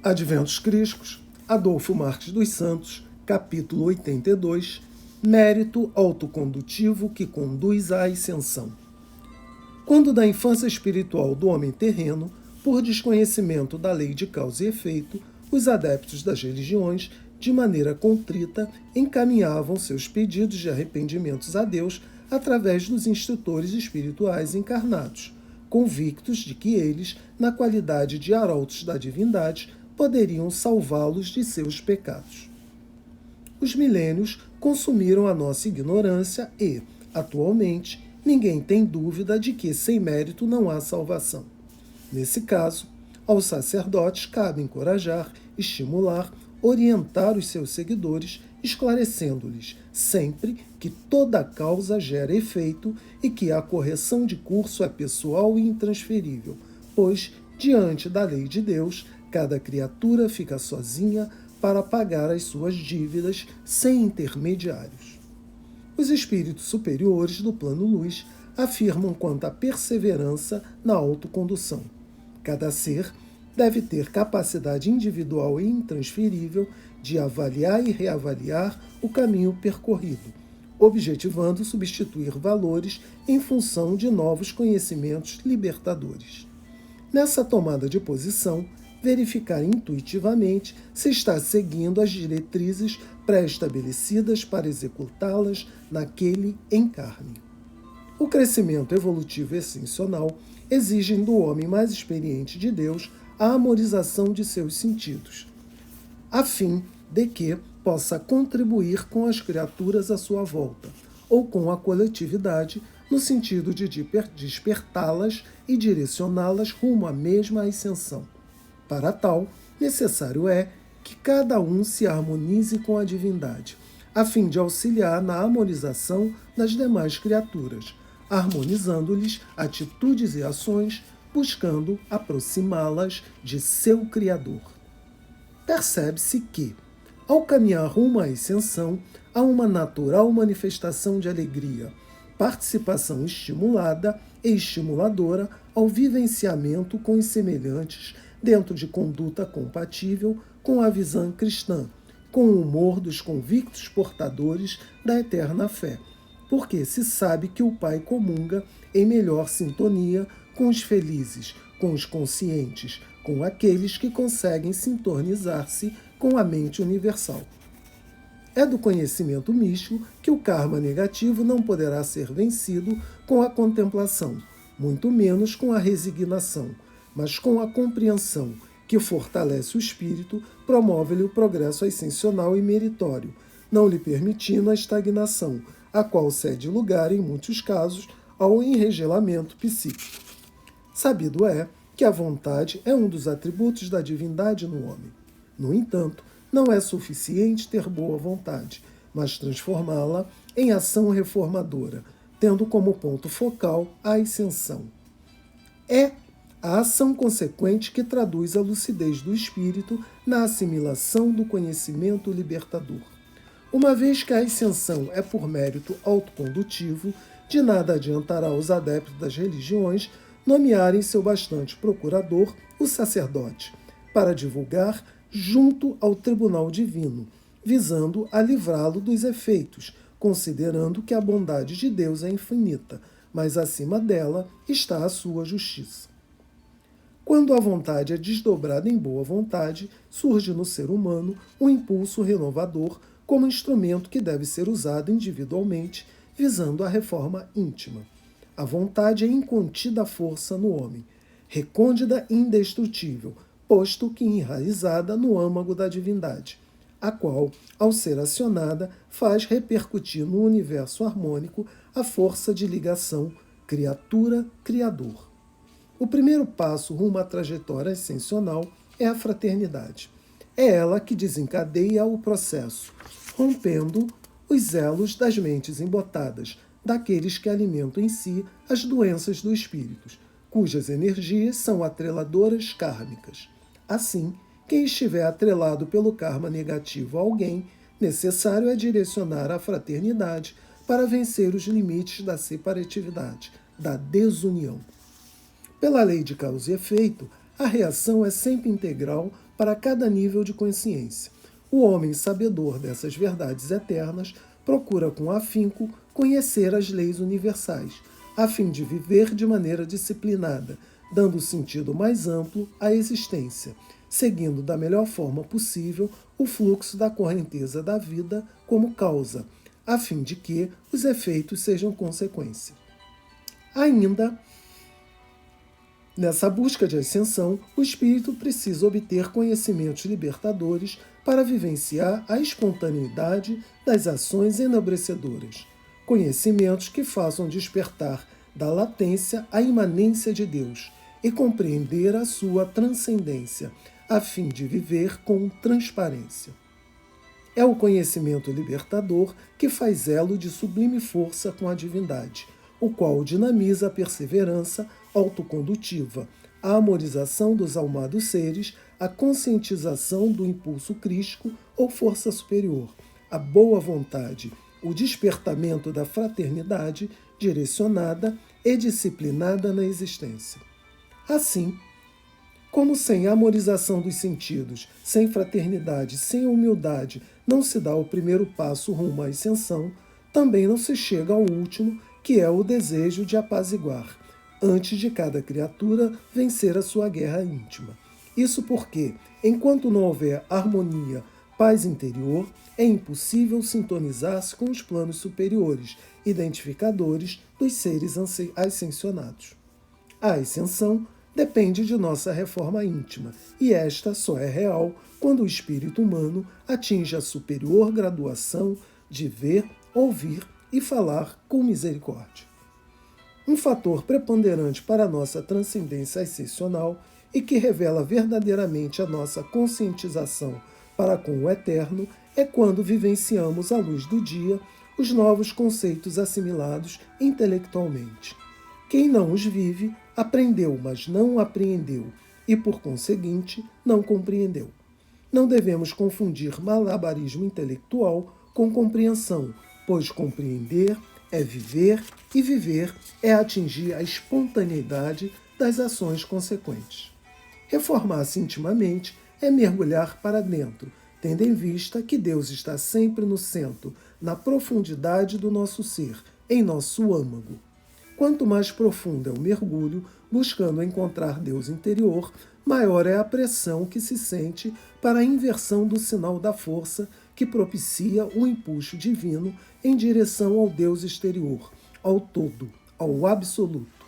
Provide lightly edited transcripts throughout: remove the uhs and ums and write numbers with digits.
Adventos Crísticos, Adolfo Marques dos Santos, capítulo 82, Mérito autocondutivo que conduz à ascensão. Quando da infância espiritual do homem terreno, por desconhecimento da lei de causa e efeito, os adeptos das religiões, de maneira contrita, encaminhavam seus pedidos de arrependimentos a Deus através dos instrutores espirituais encarnados, convictos de que eles, na qualidade de arautos da divindade, poderiam salvá-los de seus pecados. Os milênios consumiram a nossa ignorância e, atualmente, ninguém tem dúvida de que sem mérito não há salvação. Nesse caso, aos sacerdotes cabe encorajar, estimular, orientar os seus seguidores, esclarecendo-lhes sempre que toda causa gera efeito e que a correção de curso é pessoal e intransferível, pois, diante da lei de Deus, cada criatura fica sozinha para pagar as suas dívidas sem intermediários. Os espíritos superiores do plano luz afirmam quanto à perseverança na autocondução. Cada ser deve ter capacidade individual e intransferível de avaliar e reavaliar o caminho percorrido, objetivando substituir valores em função de novos conhecimentos libertadores. Nessa tomada de posição, verificar intuitivamente se está seguindo as diretrizes pré-estabelecidas para executá-las naquele encarne. O crescimento evolutivo ascensional exige do homem mais experiente de Deus a amorização de seus sentidos, a fim de que possa contribuir com as criaturas à sua volta, ou com a coletividade, no sentido de despertá-las e direcioná-las rumo à mesma ascensão. Para tal, necessário é que cada um se harmonize com a divindade, a fim de auxiliar na harmonização das demais criaturas, harmonizando-lhes atitudes e ações, buscando aproximá-las de seu Criador. Percebe-se que, ao caminhar rumo à ascensão, há uma natural manifestação de alegria, participação estimulada e estimuladora ao vivenciamento com os semelhantes dentro de conduta compatível com a visão cristã, com o humor dos convictos portadores da eterna fé, porque se sabe que o Pai comunga em melhor sintonia com os felizes, com os conscientes, com aqueles que conseguem sintonizar-se com a mente universal. É do conhecimento místico que o karma negativo não poderá ser vencido com a contemplação, muito menos com a resignação, mas com a compreensão, que fortalece o espírito, promove-lhe o progresso ascensional e meritório, não lhe permitindo a estagnação, a qual cede lugar, em muitos casos, ao enregelamento psíquico. Sabido é que a vontade é um dos atributos da divindade no homem. No entanto, não é suficiente ter boa vontade, mas transformá-la em ação reformadora, tendo como ponto focal a ascensão. É a ação consequente que traduz a lucidez do espírito na assimilação do conhecimento libertador. Uma vez que a ascensão é por mérito autocondutivo, de nada adiantará aos adeptos das religiões nomearem seu bastante procurador, o sacerdote, para divulgar junto ao tribunal divino, visando a livrá-lo dos efeitos, considerando que a bondade de Deus é infinita, mas acima dela está a sua justiça. Quando a vontade é desdobrada em boa vontade, surge no ser humano um impulso renovador como instrumento que deve ser usado individualmente, visando a reforma íntima. A vontade é incontida força no homem, recôndita e indestrutível, posto que enraizada no âmago da divindade, a qual, ao ser acionada, faz repercutir no universo harmônico a força de ligação criatura-criador. O primeiro passo rumo à trajetória ascensional é a fraternidade. É ela que desencadeia o processo, rompendo os elos das mentes embotadas, daqueles que alimentam em si as doenças do espírito, cujas energias são atreladoras kármicas. Assim, quem estiver atrelado pelo karma negativo a alguém, necessário é direcionar a fraternidade para vencer os limites da separatividade, da desunião. Pela lei de causa e efeito, a reação é sempre integral para cada nível de consciência. O homem sabedor dessas verdades eternas procura com afinco conhecer as leis universais, a fim de viver de maneira disciplinada, dando sentido mais amplo à existência, seguindo da melhor forma possível o fluxo da correnteza da vida como causa, a fim de que os efeitos sejam consequência. Ainda nessa busca de ascensão, o espírito precisa obter conhecimentos libertadores para vivenciar a espontaneidade das ações enobrecedoras. Conhecimentos que façam despertar da latência a imanência de Deus e compreender a sua transcendência, a fim de viver com transparência. É o conhecimento libertador que faz elo de sublime força com a divindade, o qual dinamiza a perseverança autocondutiva, a amorização dos almados seres, a conscientização do impulso crístico ou força superior, a boa vontade, o despertamento da fraternidade direcionada e disciplinada na existência. Assim, como sem amorização dos sentidos, sem fraternidade, sem humildade, não se dá o primeiro passo rumo à ascensão, também não se chega ao último, que é o desejo de apaziguar, antes de cada criatura vencer a sua guerra íntima. Isso porque, enquanto não houver harmonia, paz interior, é impossível sintonizar-se com os planos superiores, identificadores dos seres ascensionados. A ascensão depende de nossa reforma íntima, e esta só é real quando o espírito humano atinge a superior graduação de ver, ouvir e falar com misericórdia. Um fator preponderante para a nossa transcendência ascensional e que revela verdadeiramente a nossa conscientização para com o eterno é quando vivenciamos à luz do dia os novos conceitos assimilados intelectualmente. Quem não os vive, aprendeu, mas não apreendeu, e, por conseguinte, não compreendeu. Não devemos confundir malabarismo intelectual com compreensão, pois compreender é viver e viver é atingir a espontaneidade das ações consequentes. Reformar-se intimamente é mergulhar para dentro, tendo em vista que Deus está sempre no centro, na profundidade do nosso ser, em nosso âmago. Quanto mais profundo é o mergulho, buscando encontrar Deus interior, maior é a pressão que se sente para a inversão do sinal da força que propicia o impulso divino em direção ao Deus exterior, ao todo, ao absoluto.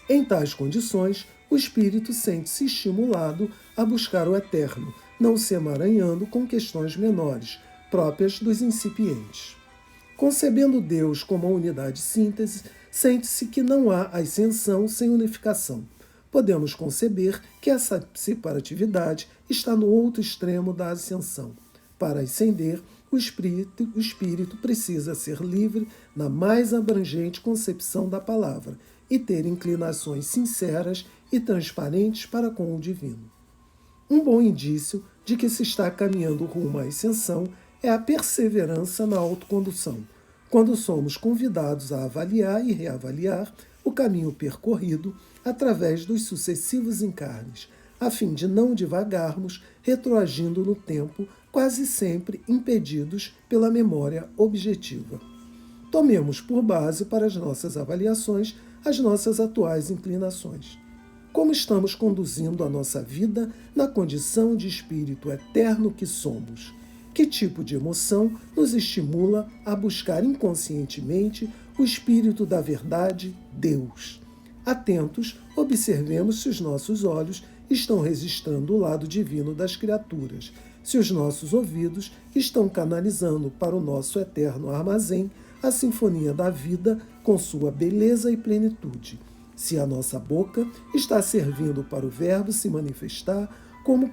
Em tais condições, o espírito sente-se estimulado a buscar o eterno, não se emaranhando com questões menores, próprias dos incipientes. Concebendo Deus como a unidade síntese, sente-se que não há ascensão sem unificação. Podemos conceber que essa separatividade está no outro extremo da ascensão. Para ascender, o espírito precisa ser livre na mais abrangente concepção da palavra e ter inclinações sinceras e transparentes para com o divino. Um bom indício de que se está caminhando rumo à ascensão é a perseverança na autocondução, quando somos convidados a avaliar e reavaliar o caminho percorrido através dos sucessivos encarnes, a fim de não divagarmos retroagindo no tempo, quase sempre impedidos pela memória objetiva. Tomemos por base para as nossas avaliações as nossas atuais inclinações. Como estamos conduzindo a nossa vida na condição de espírito eterno que somos? Que tipo de emoção nos estimula a buscar inconscientemente o espírito da verdade, Deus? Atentos, observemos se os nossos olhos estão registrando o lado divino das criaturas, se os nossos ouvidos estão canalizando para o nosso eterno armazém a sinfonia da vida com sua beleza e plenitude, se a nossa boca está servindo para o Verbo se manifestar como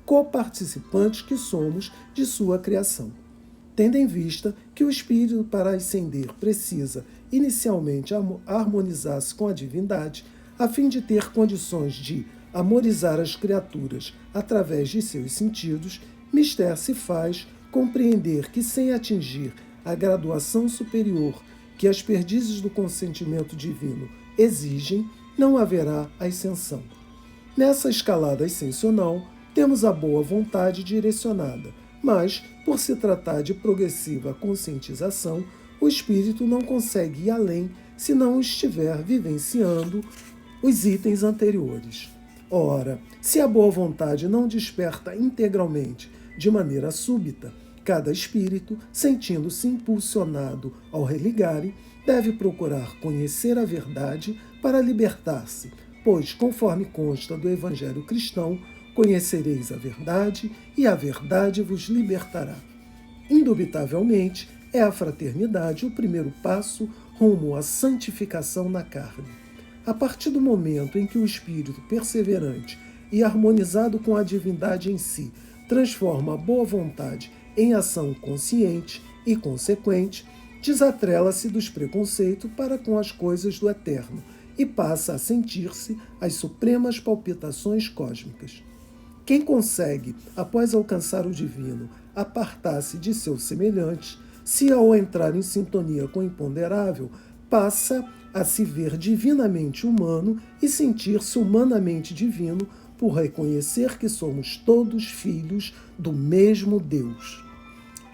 coparticipantes que somos de sua criação. Tendo em vista que o espírito, para ascender, precisa inicialmente harmonizar-se com a divindade, a fim de ter condições de amorizar as criaturas através de seus sentidos, mister se faz compreender que, sem atingir a graduação superior que as perdizes do consentimento divino exigem, não haverá ascensão. Nessa escalada ascensional, temos a boa vontade direcionada, mas, por se tratar de progressiva conscientização, o espírito não consegue ir além se não estiver vivenciando os itens anteriores. Ora, se a boa vontade não desperta integralmente de maneira súbita, cada espírito, sentindo-se impulsionado ao religare, deve procurar conhecer a verdade para libertar-se, pois, conforme consta do Evangelho cristão, conhecereis a verdade e a verdade vos libertará. Indubitavelmente, é a fraternidade o primeiro passo rumo à santificação na carne. A partir do momento em que o espírito perseverante e harmonizado com a divindade em si transforma a boa vontade em ação consciente e consequente, desatrela-se dos preconceitos para com as coisas do eterno e passa a sentir-se as supremas palpitações cósmicas. Quem consegue, após alcançar o divino, apartar-se de seus semelhantes, se ao entrar em sintonia com o imponderável, passa a se ver divinamente humano e sentir-se humanamente divino por reconhecer que somos todos filhos do mesmo Deus.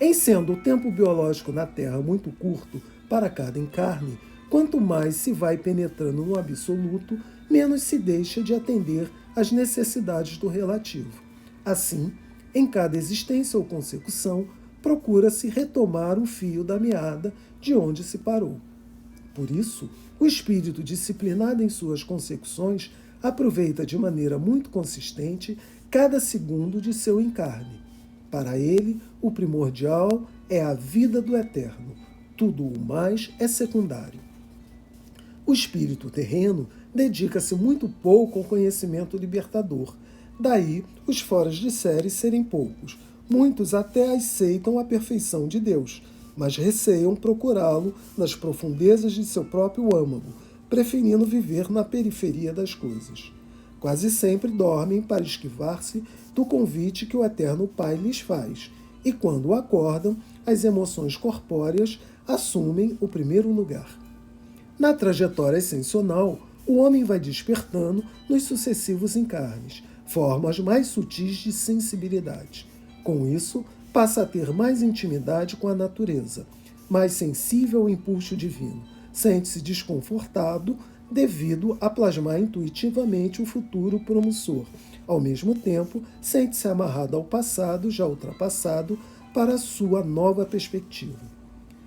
Em sendo o tempo biológico na Terra muito curto para cada encarne, quanto mais se vai penetrando no absoluto, menos se deixa de atender às necessidades do relativo. Assim, em cada existência ou consecução, procura-se retomar o fio da meada de onde se parou. Por isso, o espírito disciplinado em suas consecuções aproveita de maneira muito consistente cada segundo de seu encarne. Para ele, o primordial é a vida do eterno. Tudo o mais é secundário. O espírito terreno dedica-se muito pouco ao conhecimento libertador. Daí, os foras de série serem poucos. Muitos até aceitam a perfeição de Deus, mas receiam procurá-lo nas profundezas de seu próprio âmago, preferindo viver na periferia das coisas. Quase sempre dormem para esquivar-se do convite que o Eterno Pai lhes faz, e quando acordam, as emoções corpóreas assumem o primeiro lugar. Na trajetória ascensional, o homem vai despertando nos sucessivos encarnes, formas mais sutis de sensibilidade. Com isso, passa a ter mais intimidade com a natureza, mais sensível ao impulso divino, sente-se desconfortado devido a plasmar intuitivamente o futuro promissor. Ao mesmo tempo, sente-se amarrado ao passado, já ultrapassado, para a sua nova perspectiva.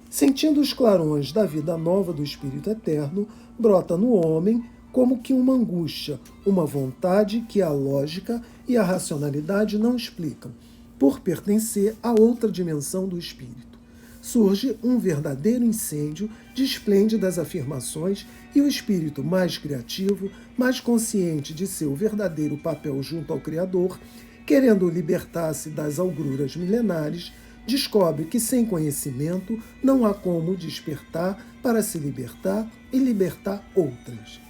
Sentindo os clarões da vida nova do Espírito Eterno, brota no homem como que uma angústia, uma vontade que a lógica e a racionalidade não explicam, por pertencer a outra dimensão do espírito. Surge um verdadeiro incêndio de esplêndidas afirmações e o espírito mais criativo, mais consciente de seu verdadeiro papel junto ao Criador, querendo libertar-se das algruras milenares, descobre que sem conhecimento não há como despertar para se libertar e libertar outras.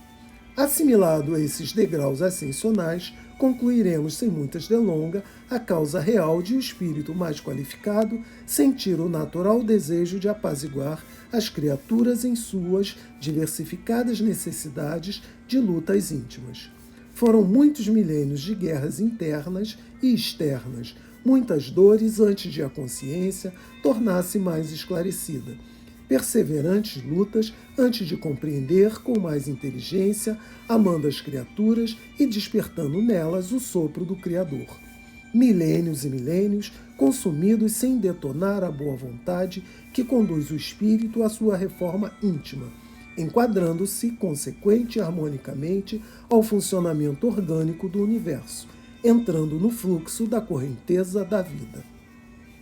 Assimilado a esses degraus ascensionais, concluiremos sem muitas delongas a causa real de o espírito mais qualificado sentir o natural desejo de apaziguar as criaturas em suas diversificadas necessidades de lutas íntimas. Foram muitos milênios de guerras internas e externas, muitas dores antes de a consciência tornar-se mais esclarecida. Perseverantes lutas antes de compreender com mais inteligência, amando as criaturas e despertando nelas o sopro do Criador. Milênios e milênios consumidos sem detonar a boa vontade que conduz o espírito à sua reforma íntima, enquadrando-se consequente e harmonicamente ao funcionamento orgânico do universo, entrando no fluxo da correnteza da vida.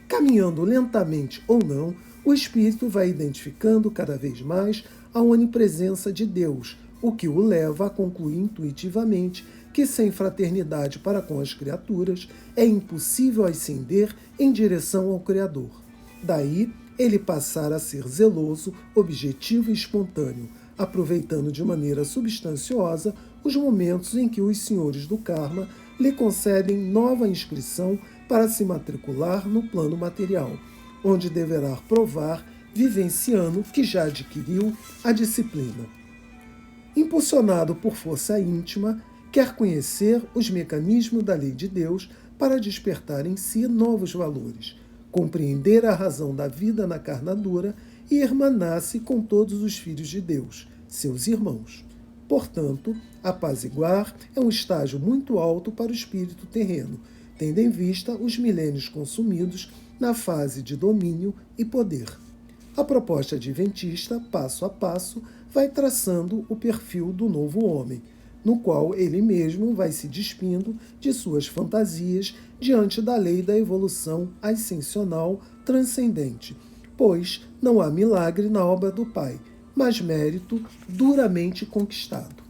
Caminhando lentamente ou não, o espírito vai identificando cada vez mais a onipresença de Deus, o que o leva a concluir intuitivamente que sem fraternidade para com as criaturas é impossível ascender em direção ao Criador. Daí, ele passar a ser zeloso, objetivo e espontâneo, aproveitando de maneira substanciosa os momentos em que os senhores do karma lhe concedem nova inscrição para se matricular no plano material, onde deverá provar, vivenciando que já adquiriu a disciplina. Impulsionado por força íntima, quer conhecer os mecanismos da lei de Deus para despertar em si novos valores, compreender a razão da vida na carnadura e irmanar-se com todos os filhos de Deus, seus irmãos. Portanto, apaziguar é um estágio muito alto para o espírito terreno, tendo em vista os milênios consumidos na fase de domínio e poder. A proposta adventista, passo a passo, vai traçando o perfil do novo homem, no qual ele mesmo vai se despindo de suas fantasias diante da lei da evolução ascensional transcendente, pois não há milagre na obra do Pai, mas mérito duramente conquistado.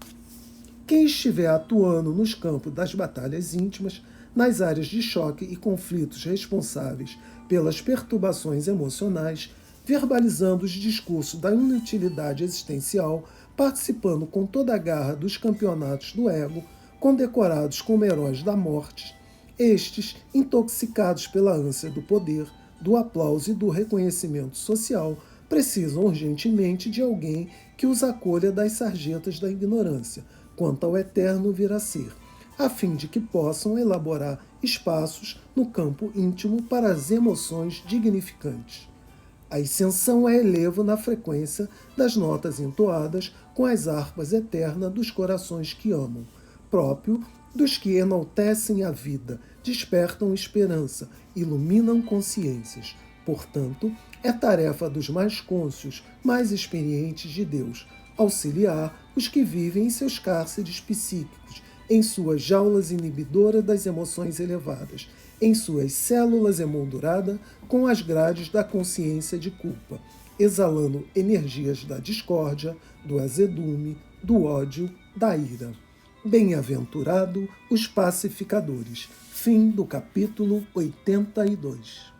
Quem estiver atuando nos campos das batalhas íntimas, nas áreas de choque e conflitos responsáveis pelas perturbações emocionais, verbalizando os discursos da inutilidade existencial, participando com toda a garra dos campeonatos do ego, condecorados como heróis da morte, estes, intoxicados pela ânsia do poder, do aplauso e do reconhecimento social, precisam urgentemente de alguém que os acolha das sarjetas da ignorância, quanto ao eterno vir a ser, a fim de que possam elaborar espaços no campo íntimo para as emoções dignificantes. A ascensão é elevo na frequência das notas entoadas com as harpas eternas dos corações que amam, próprio dos que enaltecem a vida, despertam esperança, iluminam consciências. Portanto, é tarefa dos mais cônscios, mais experientes de Deus, auxiliar os que vivem em seus cárceres psíquicos, em suas jaulas inibidoras das emoções elevadas, em suas células emolduradas com as grades da consciência de culpa, exalando energias da discórdia, do azedume, do ódio, da ira. Bem-aventurado os pacificadores. Fim do capítulo 82.